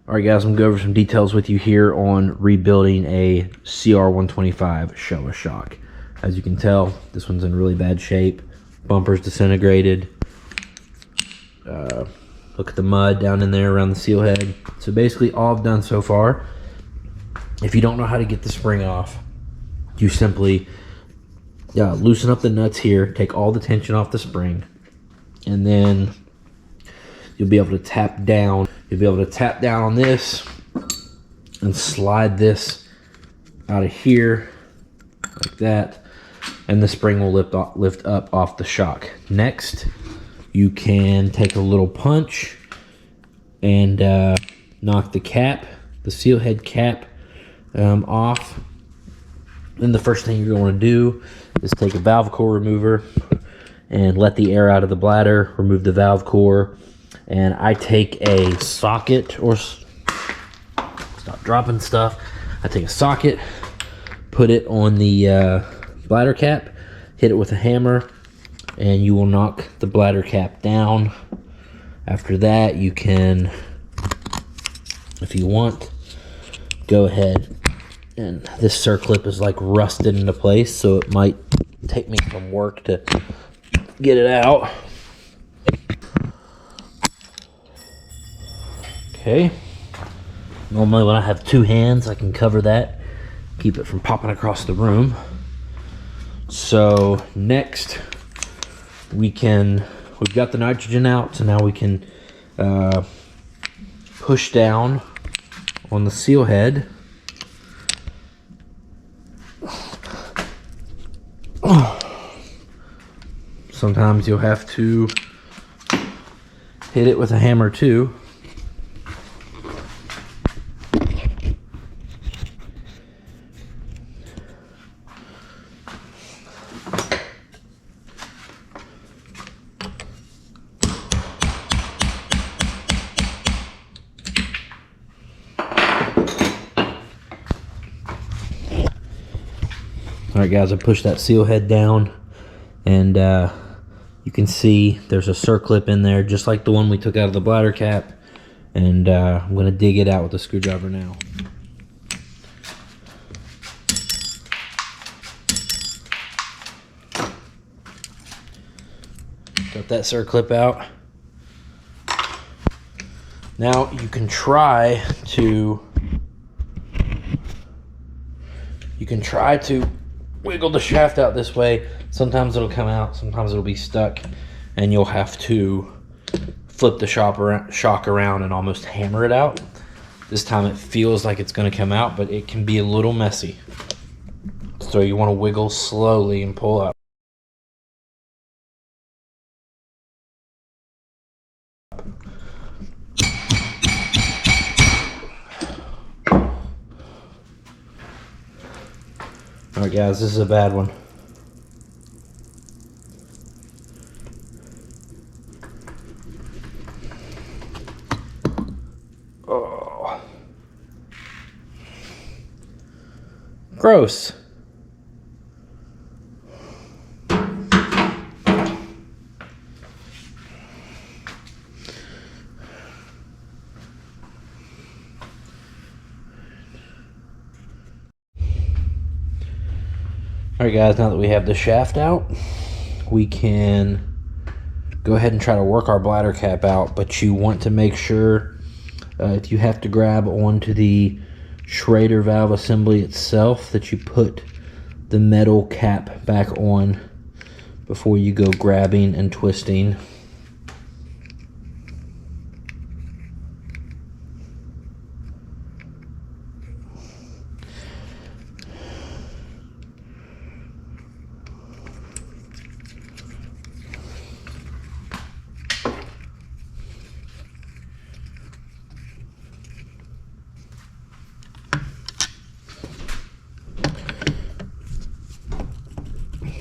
Alright guys, I'm going to go over some details with you here on rebuilding a CR125 Showa shock. As you can tell, this one's in really bad shape. Bumper's disintegrated. Look at the mud down in there around the seal head. So basically all I've done so far, if you don't know how to get the spring off, you simply loosen up the nuts here, take all the tension off the spring, and then you'll be able to tap down. You'll be able to tap down on this and slide this out of here like that, and the spring will lift up off the shock. Next, you can take a little punch and knock the cap, the seal head cap, off. Then the first thing you're going to do is take a valve core remover and let the air out of the bladder, remove the valve core. And I take a socket, or stop dropping stuff. I take a socket, put it on the bladder cap, hit it with a hammer, and you will knock the bladder cap down. After that, you can, if you want, go ahead, and this circlip is like rusted into place, so it might take me some work to get it out. Okay, normally when I have two hands I can cover that, keep it from popping across the room. So next we've got the nitrogen out, so now we can push down on the seal head. Sometimes you'll have to hit it with a hammer too. Alright guys, I pushed that seal head down, and you can see there's a circlip in there just like the one we took out of the bladder cap, and I'm going to dig it out with a screwdriver now. Got that circlip out. Now you can try to wiggle the shaft out this way. Sometimes it'll come out, sometimes it'll be stuck, and you'll have to flip the shock around and almost hammer it out. This time it feels like it's going to come out, but it can be a little messy. So you want to wiggle slowly and pull up. Alright guys, this is a bad one. Oh. Gross. Alright guys, now that we have the shaft out, we can go ahead and try to work our bladder cap out, but you want to make sure, if you have to grab onto the Schrader valve assembly itself, that you put the metal cap back on before you go grabbing and twisting.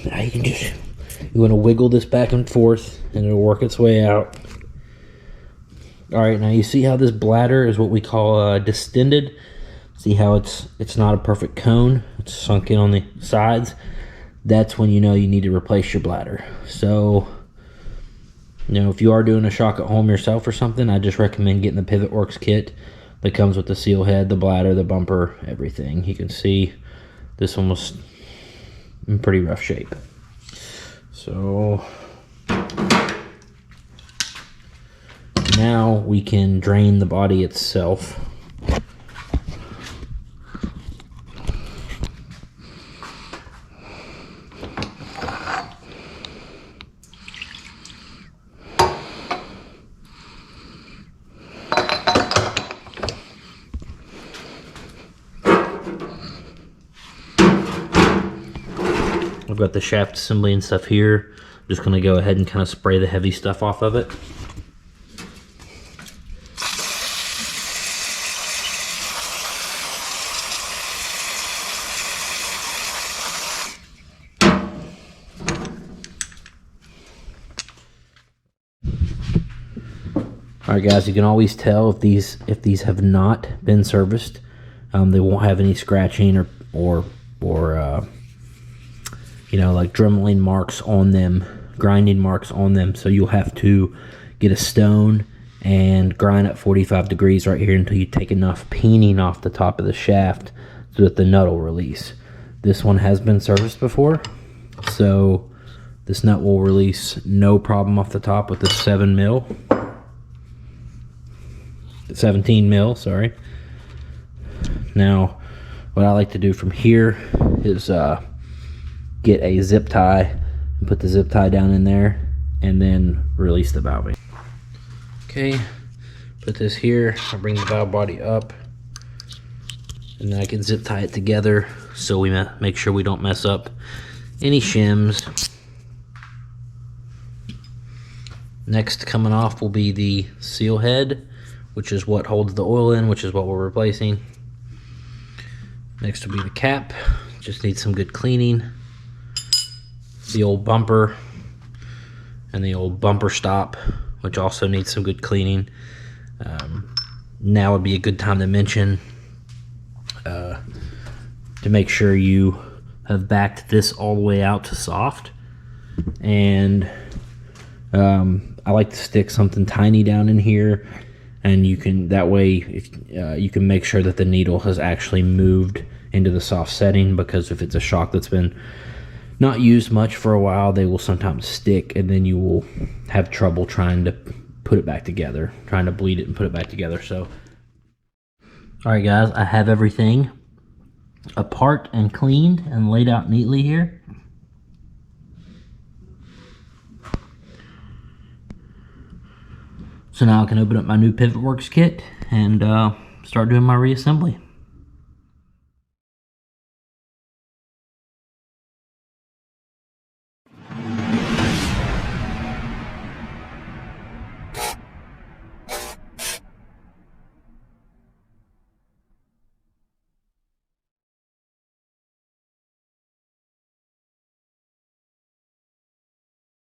Now you want to wiggle this back and forth, and it'll work its way out. All right, now you see how this bladder is what we call distended. See how it's not a perfect cone, it's sunk in on the sides. That's when you know you need to replace your bladder. So, you know, if you are doing a shock at home yourself or something, I just recommend getting the Pivot Works kit. that comes with the seal head, the bladder, the bumper, everything. You can see this one was in pretty rough shape. So now we can drain the body itself. I've got the shaft assembly and stuff here. I'm just going to go ahead and kind of spray the heavy stuff off of it. Alright guys, you can always tell if these have not been serviced. They won't have any scratching or you know, like dremeling marks on them, grinding marks on them. So you'll have to get a stone and grind at 45 degrees right here until you take enough peening off the top of the shaft so that the nut will release. This one has been serviced before, so this nut will release no problem off the top with the 17 mil, sorry. Now, what I like to do from here is get a zip tie and put the zip tie down in there and then release the valving. Okay, put this here. I'll bring the valve body up and then I can zip tie it together so we make sure we don't mess up any shims. Next coming off will be the seal head, which is what holds the oil in, which is what we're replacing. Next will be the cap, just needs some good cleaning. The old bumper and the old bumper stop, which also needs some good cleaning. Now would be a good time to mention to make sure you have backed this all the way out to soft. And I like to stick something tiny down in here, and you can, that way if you can make sure that the needle has actually moved into the soft setting, because if it's a shock that's been not used much for a while, they will sometimes stick, and then you will have trouble trying to put it back together, trying to bleed it and put it back together. So alright guys, I have everything apart and cleaned and laid out neatly here. So now I can open up my new PivotWorks kit and start doing my reassembly.